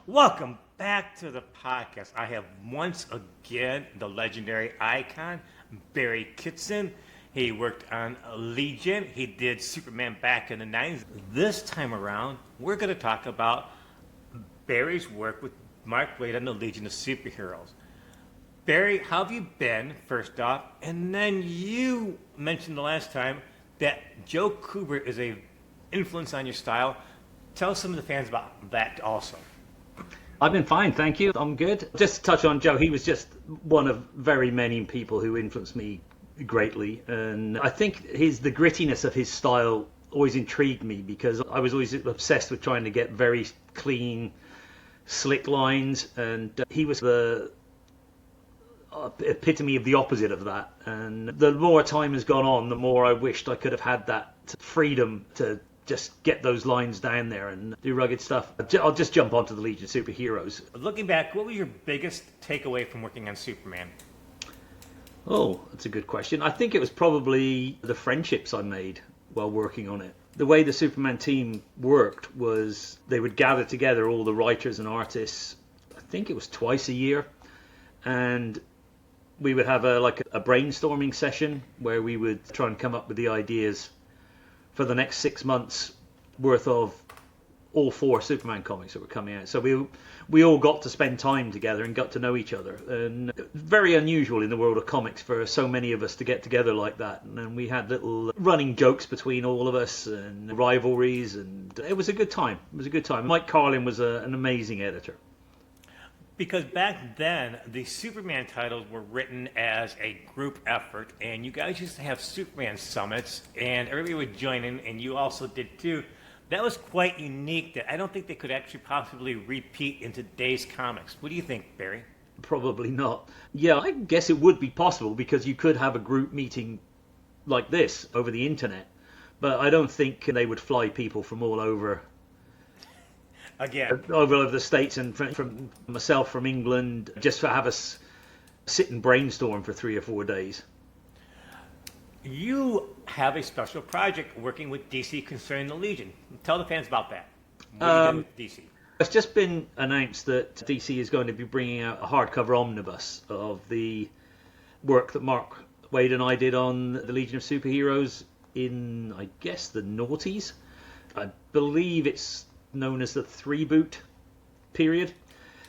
Welcome back to the podcast. I have once again the legendary icon, Barry Kitson. He worked on Legion. He did Superman back in the 90s. This time around, we're going to talk about Barry's work with Mark Waid on the Legion of Superheroes. Barry, how have you been, first off? And then you mentioned the last time that Joe Kubert is a influence on your style. Tell some of the fans about that also. I've been fine, thank you. I'm good. Just to touch on Joe, he was just one of very many people who influenced me greatly. And I think the grittiness of his style always intrigued me because I was always obsessed with trying to get very clean, slick lines. And he was the epitome of the opposite of that. And the more time has gone on, the more I wished I could have had that freedom to just get those lines down there and do rugged stuff. I'll just jump onto the Legion of Superheroes. Looking back, what was your biggest takeaway from working on Superman? Oh, that's a good question. I think it was probably the friendships I made while working on it. The way the Superman team worked was they would gather together, all the writers and artists, I think it was twice a year, and we would have a brainstorming session where we would try and come up with the ideas for the next 6 months worth of all 4 Superman comics that were coming out. So we all got to spend time together and got to know each other. And very unusual in the world of comics for so many of us to get together like that. And we had little running jokes between all of us and rivalries, and it was a good time. It was a good time. Mike Carlin was an amazing editor. Because back then, the Superman titles were written as a group effort, and you guys used to have Superman summits, and everybody would join in, and you also did too. That was quite unique that I don't think they could actually possibly repeat in today's comics. What do you think, Barry? Probably not. Yeah, I guess it would be possible because you could have a group meeting like this over the internet, but I don't think they would fly people from all over. Again, over the States, and from myself from England, just to have us sit and brainstorm for 3 or 4 days. You have a special project working with DC concerning the Legion. Tell the fans about that. What are you doing with DC? It's just been announced that DC is going to be bringing out a hardcover omnibus of the work that Mark Waid and I did on the Legion of Superheroes in, I guess, the noughties. I believe it's known as the 3-boot period.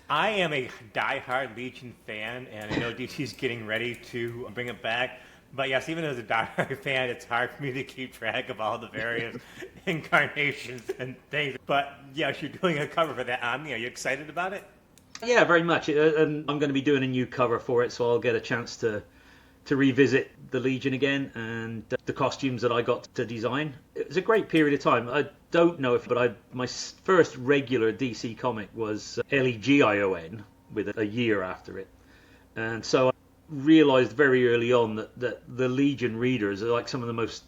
I am a diehard Legion fan, and I know DC's getting ready to bring it back. But yes, even as a diehard fan, it's hard for me to keep track of all the various incarnations and things. But yes, you're doing a cover for that Omni. Are you excited about it? Yeah, very much. And I'm going to be doing a new cover for it, so I'll get a chance to revisit the Legion again and the costumes that I got to design. It was a great period of time. I don't know my first regular DC comic was Legion with a year after it. And so I realized very early on that the Legion readers are like some of the most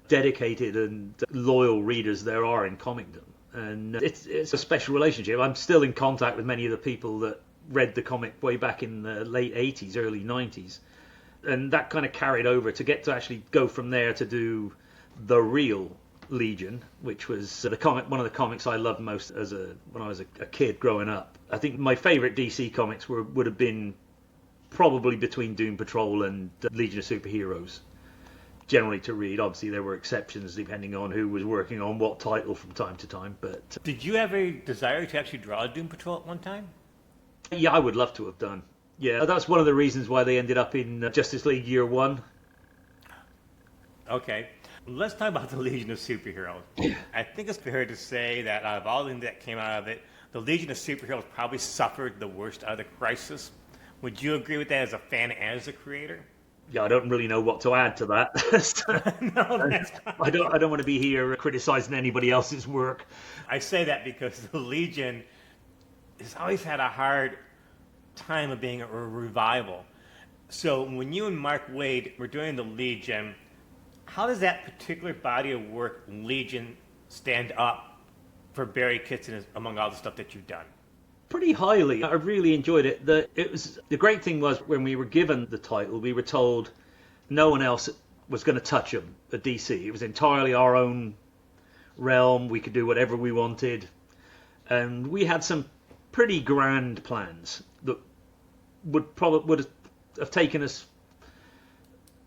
dedicated and loyal readers there are in comicdom. And it's a special relationship. I'm still in contact with many of the people that read the comic way back in the late 80s, early 90s. And that kind of carried over to get to actually go from there to do the real Legion, which was one of the comics I loved most when I was a kid growing up. I think my favorite DC comics would have been probably between Doom Patrol and Legion of Superheroes, generally to read. Obviously there were exceptions depending on who was working on what title from time to time. But did you have a desire to actually draw Doom Patrol at one time? Yeah, I would love to have done. Yeah, that's one of the reasons why they ended up in Justice League Year 1. Okay, let's talk about the Legion of Superheroes. I think it's fair to say that out of all the things that came out of it, the Legion of Superheroes probably suffered the worst out of the crisis. Would you agree with that as a fan and as a creator? Yeah, I don't really know what to add to that. No, that's fine. I don't want to be here criticizing anybody else's work. I say that because the Legion has always had a hard time of being a revival. So when you and Mark Waid were doing the Legion, how does that particular body of work, Legion, stand up for Barry Kitson among all the stuff that you've done? Pretty highly. I really enjoyed it. The great thing was when we were given the title, we were told no one else was going to touch him at DC. It was entirely our own realm. We could do whatever we wanted. And we had some pretty grand plans that would have taken us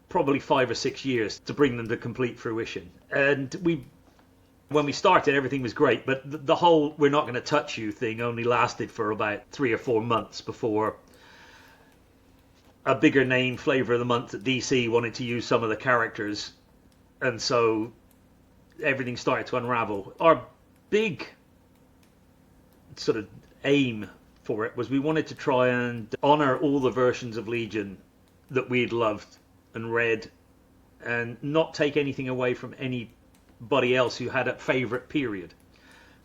probably 5 or 6 years to bring them to complete fruition. And when we started, everything was great, but the whole "we're not going to touch you" thing only lasted for about 3 or 4 months before a bigger name Flavor of the Month at DC wanted to use some of the characters, and so everything started to unravel. Our big sort of aim for it was we wanted to try and honor all the versions of Legion that we'd loved and read, and not take anything away from anybody else who had a favorite period.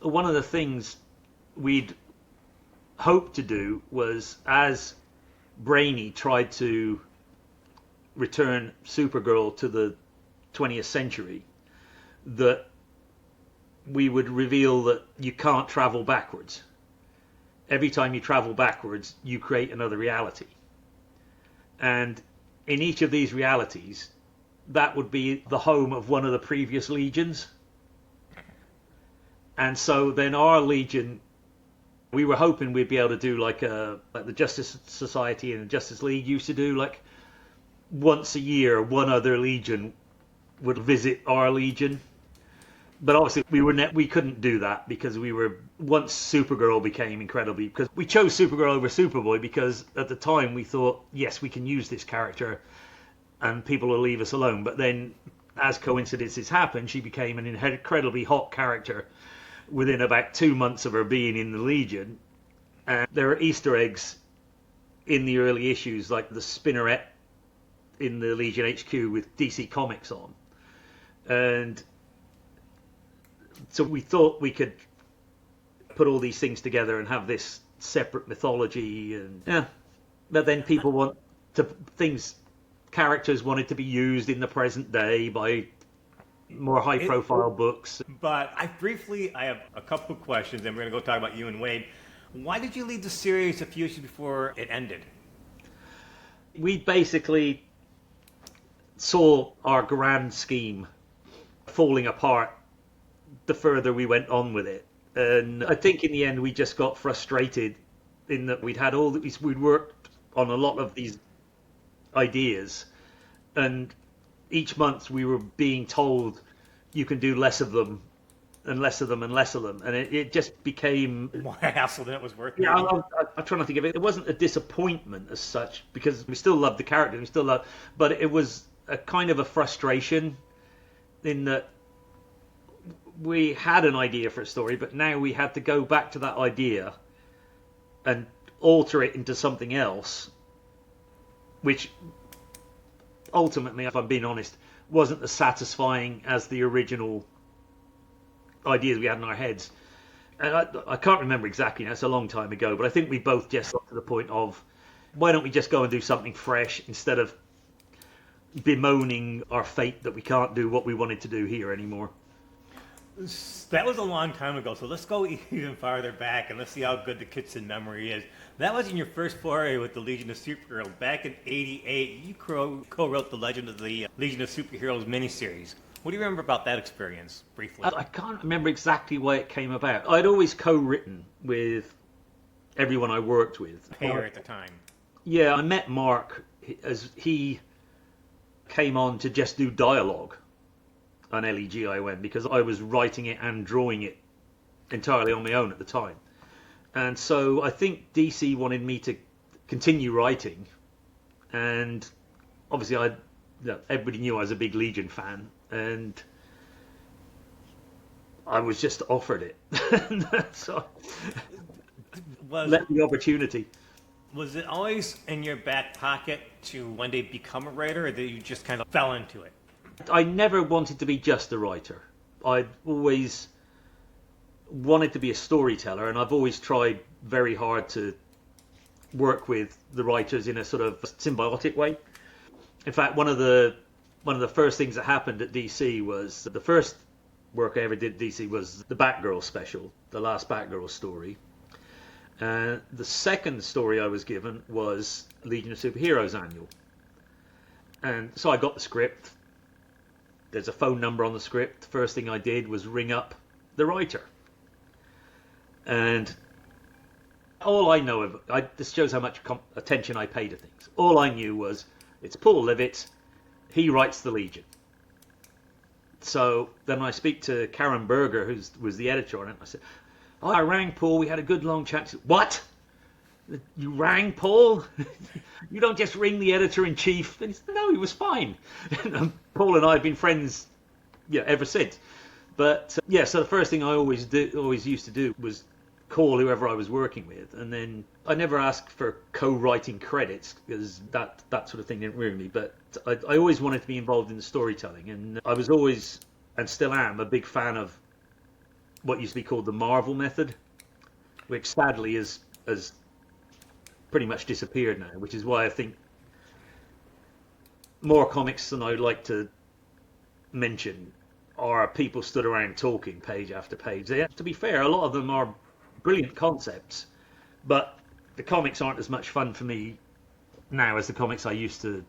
One of the things we'd hoped to do was, as Brainy tried to return Supergirl to the 20th century, that we would reveal that you can't travel backwards. Every time you travel backwards, you create another reality. And in each of these realities, that would be the home of one of the previous legions. And so then our legion, we were hoping we'd be able to do like the Justice Society and the Justice League used to do, like once a year, one other legion would visit our legion. But obviously we couldn't do that because once Supergirl became incredibly, because we chose Supergirl over Superboy because at the time we thought, yes, we can use this character and people will leave us alone. But then, as coincidences happen, she became an incredibly hot character within about 2 months of her being in the Legion. And there are Easter eggs in the early issues, like the spinneret in the Legion HQ with DC Comics on. And so we thought we could put all these things together and have this separate mythology, and but then characters wanted to be used in the present day by more high profile books. But I have a couple of questions, and we're going to go talk about you and Waid. Why did you leave the series a few issues before it ended? We basically saw our grand scheme falling apart the further we went on with it. And I think in the end we just got frustrated in that we'd worked on a lot of these ideas, and each month we were being told you can do less of them and less of them and less of them, and it just became more hassle than it was worth. Yeah, I try not to give it. It wasn't a disappointment as such because we still loved the character, but it was a kind of a frustration in that we had an idea for a story, but now we had to go back to that idea and alter it into something else, which ultimately, if I'm being honest, wasn't as satisfying as the original ideas we had in our heads. And I can't remember exactly now, it's a long time ago, but I think we both just got to the point of, why don't we just go and do something fresh instead of bemoaning our fate that we can't do what we wanted to do here anymore. That was a long time ago, so let's go even farther back and let's see how good the Kitson memory is. That was in your first foray with the Legion of Superheroes. Back in '88, you co-wrote the Legend of the Legion of Superheroes miniseries. What do you remember about that experience, briefly? I can't remember exactly why it came about. I'd always co-written with everyone I worked with. Payer at the time. Yeah, I met Mark as he came on to just do dialogue on LEGION because I was writing it and drawing it entirely on my own at the time. And so I think DC wanted me to continue writing, and obviously everybody knew I was a big Legion fan, and I was just offered it. So let the opportunity. Was it always in your back pocket to one day become a writer, or that you just kind of fell into it? I never wanted to be just a writer. I'd always wanted to be a storyteller, and I've always tried very hard to work with the writers in a sort of symbiotic way. In fact, one of the first things that happened at DC was the first work I ever did at DC was the Batgirl special, the last Batgirl story. The second story I was given was Legion of Superheroes annual. And so I got the script. There's a phone number on the script. The first thing I did was ring up the writer. And all I know of, this shows how much attention I pay to things. All I knew was it's Paul Livett, he writes the Legion. So then I speak to Karen Berger, who was the editor on it. I said, "Oh, I rang Paul. We had a good long chat." She said, "What? You rang Paul? You don't just ring the editor-in-chief?" And he said, "No, he was fine." And Paul and I have been friends, ever since. But so the first thing I always used to do was call whoever I was working with, and then I never asked for co-writing credits because that sort of thing didn't worry me. But I always wanted to be involved in the storytelling, and I was always, and still am, a big fan of what used to be called the Marvel method, which sadly has pretty much disappeared now. Which is why I think more comics than I'd like to mention are people stood around talking page after page. To be fair, a lot of them are brilliant concepts, but the comics aren't as much fun for me now as the comics I used to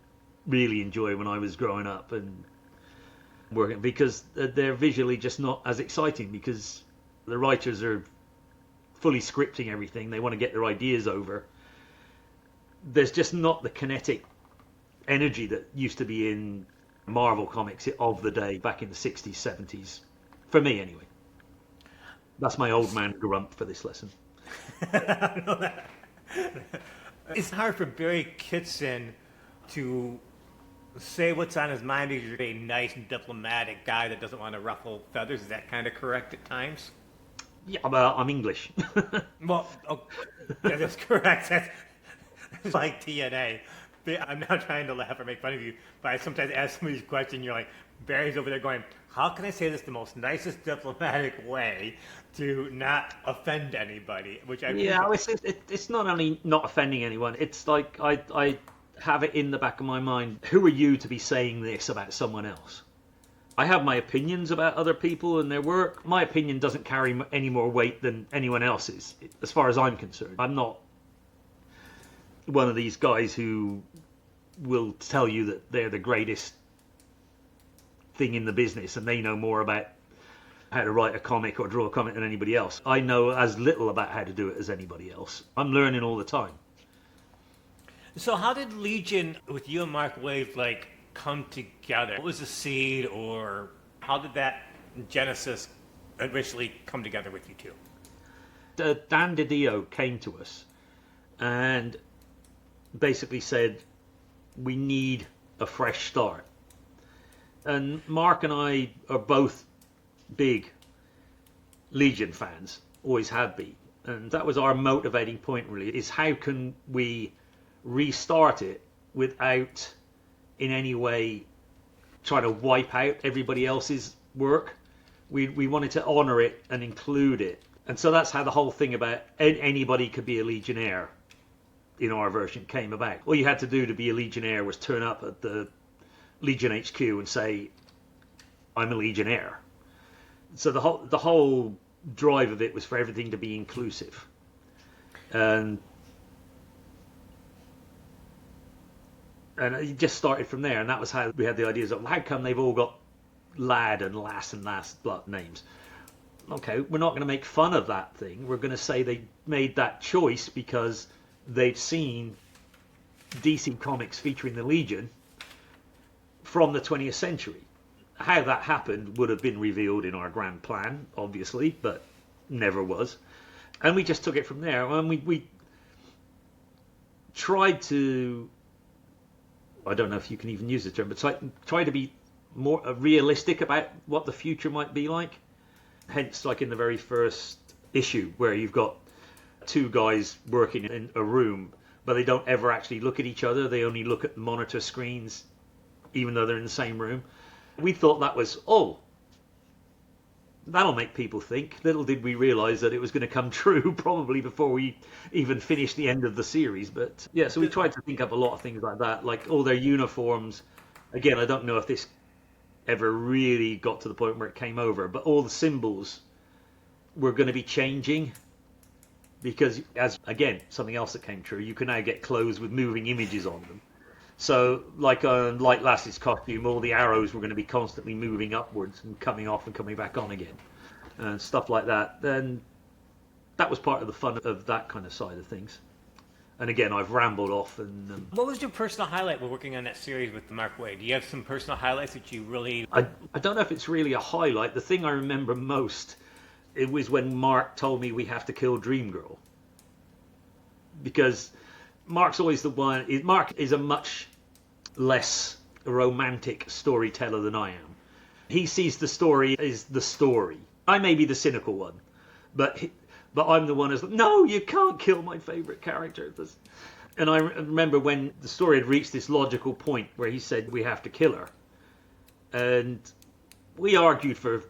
really enjoy when I was growing up and working, because they're visually just not as exciting, because the writers are fully scripting everything. They want to get their ideas over. There's just not the kinetic energy that used to be in Marvel comics of the day back in the 60s, 70s, for me anyway. That's my old man grunt for this lesson. It's hard for Barry Kitson to say what's on his mind because you're a nice and diplomatic guy that doesn't want to ruffle feathers. Is that kind of correct at times? Yeah, well, I'm English. Well, that is correct. That's like TNA. I'm not trying to laugh or make fun of you, but I sometimes ask some of these questions. You're like, Barry's over there going, "How can I say this the most nicest diplomatic way to not offend anybody?" Which it's not only not offending anyone. It's like I have it in the back of my mind. Who are you to be saying this about someone else? I have my opinions about other people and their work. My opinion doesn't carry any more weight than anyone else's, as far as I'm concerned. I'm not one of these guys who will tell you that they're the greatest thing in the business and they know more about how to write a comic or draw a comic than anybody else. I know as little about how to do it as anybody else. I'm learning all the time. So how did Legion, with you and Mark Waid, come together? What was the seed, or how did that genesis initially come together with you two? Dan DiDio came to us and basically said, we need a fresh start. And Mark and I are both big Legion fans, always have been. And that was our motivating point, really, is how can we restart it without in any way trying to wipe out everybody else's work. We wanted to honour it and include it. And so that's how the whole thing about anybody could be a Legionnaire in our version came about. All you had to do to be a Legionnaire was turn up at the Legion HQ and say, "I'm a Legionnaire." So the whole drive of it was for everything to be inclusive. And it just started from there, and that was how we had the ideas of how come they've all got lad and lass names. Okay, we're not going to make fun of that thing. We're going to say they made that choice because they've seen DC Comics featuring the Legion from the 20th century. How that happened would have been revealed in our grand plan, obviously, but never was. And we just took it from there. And we tried to, I don't know if you can even use the term, but try to be more realistic about what the future might be like. Hence, like in the very first issue, where you've got two guys working in a room, but they don't ever actually look at each other. They only look at the monitor screens, even though they're in the same room. We thought that was, that'll make people think. Little did we realise that it was going to come true probably before we even finished the end of the series. But yeah, so we tried to think up a lot of things like that, like all their uniforms. Again, I don't know if this ever really got to the point where it came over, but all the symbols were going to be changing because, as again, something else that came true, you can now get clothes with moving images on them. So, like Light Lass's costume, all the arrows were going to be constantly moving upwards and coming off and coming back on again, and stuff like that. Then that was part of the fun of that kind of side of things. And again, I've rambled off. And What was your personal highlight when working on that series with Mark Waid? Do you have some personal highlights that you really... I don't know if it's really a highlight. The thing I remember most, it was when Mark told me we have to kill Dream Girl. Because Mark's always the one... Mark is a much less romantic storyteller than I am. He sees the story as the story. I may be the cynical one, but I'm the one who's like, no, you can't kill my favourite character. And I remember when the story had reached this logical point where he said, we have to kill her. And we argued for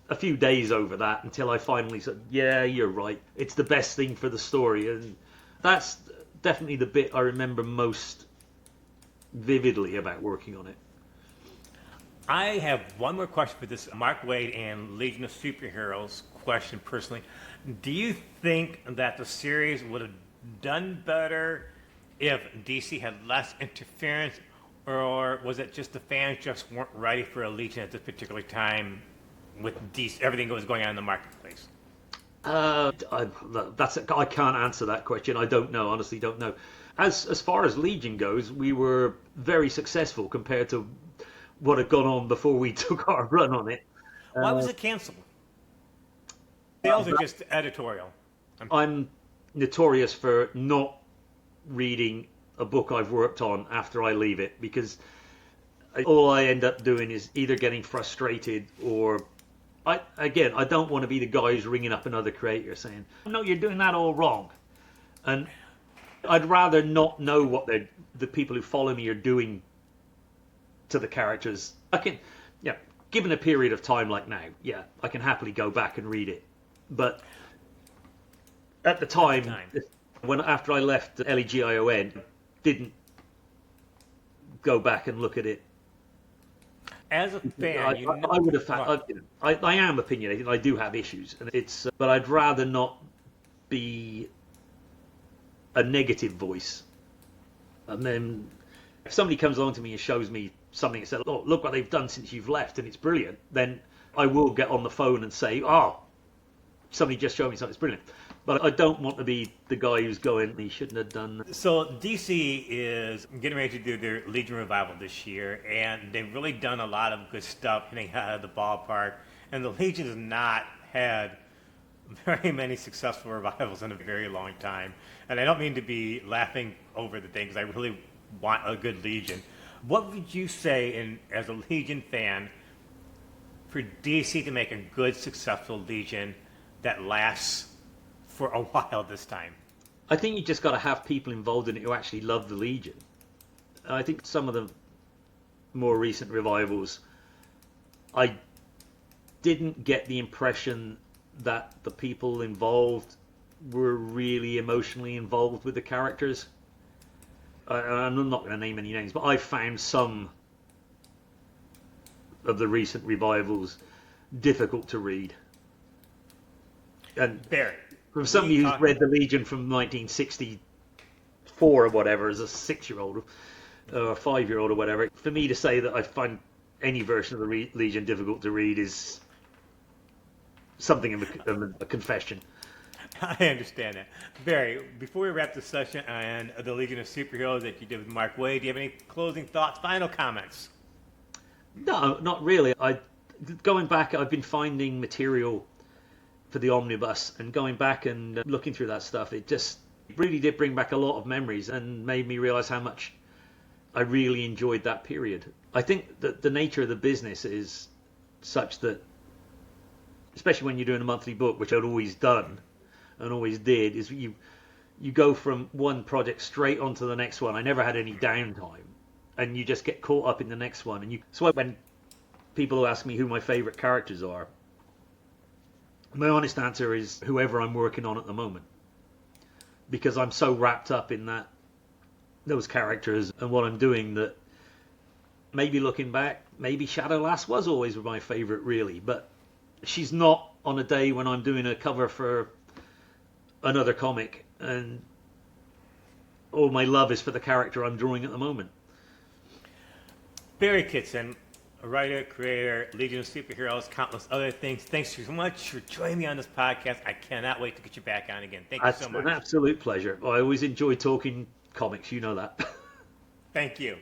a few days over that until I finally said, yeah, you're right. It's the best thing for the story. And that's definitely the bit I remember most vividly about working on it. I have one more question for this Mark Waid and Legion of Superheroes question personally. Do you think that the series would have done better if DC had less interference, or was it just the fans just weren't ready for a Legion at this particular time with DC, everything that was going on in the marketplace? I can't answer that question. I don't know. Honestly, don't know. As far as Legion goes, we were very successful compared to what had gone on before we took our run on it. Why was it canceled? Sales or just editorial? I'm notorious for not reading a book I've worked on after I leave it, because all I end up doing is either getting frustrated or I don't want to be the guy who's ringing up another creator saying, no, you're doing that all wrong. And I'd rather not know what the people who follow me are doing to the characters. Given a period of time like now, I can happily go back and read it. But at the time, after I left Legion, didn't go back and look at it. As a fan, I would have. I am opinionated. I do have issues, and but I'd rather not be a negative voice. And then if somebody comes along to me and shows me something and says, "Oh, look what they've done since you've left, and it's brilliant," then I will get on the phone and say, "Oh, somebody just showed me something that's brilliant." But I don't want to be the guy who's going, he shouldn't have done that. So DC is getting ready to do their Legion revival this year, and they've really done a lot of good stuff hitting out of the ballpark. And the Legion has not had very many successful revivals in a very long time. And I don't mean to be laughing over the thing, because I really want a good Legion. What would you say, as a Legion fan, for DC to make a good, successful Legion that lasts for a while this time? I think you just got to have people involved in it who actually love the Legion. I think some of the more recent revivals, I didn't get the impression that the people involved were really emotionally involved with the characters. I'm not going to name any names, but I found some of the recent revivals difficult to read. And Barry, from somebody who's read the Legion from 1964 or whatever, as a 6-year-old or a 5-year-old or whatever, for me to say that I find any version of the Legion difficult to read is something of a confession. I understand that. Barry, before we wrap the session on the Legion of Superheroes that you did with Mark Waid, do you have any closing thoughts, final comments? No, not really. Going back, I've been finding material for the omnibus, and going back and looking through that stuff, it just really did bring back a lot of memories and made me realize how much I really enjoyed that period. I think that the nature of the business is such that, especially when you're doing a monthly book, which I'd always done and always did, is you go from one project straight onto the next one. I never had any downtime, and you just get caught up in the next one. And so when people ask me who my favorite characters are, my honest answer is whoever I'm working on at the moment, because I'm so wrapped up in those characters and what I'm doing, that maybe looking back, maybe Shadowlass was always my favorite, really, but she's not on a day when I'm doing a cover for another comic, and all my love is for the character I'm drawing at the moment. Barry Kitson, a writer, creator, Legion of Superheroes, countless other things. Thanks so much for joining me on this podcast. I cannot wait to get you back on again. Thank you so much. An absolute pleasure. I always enjoy talking comics, you know that. Thank you.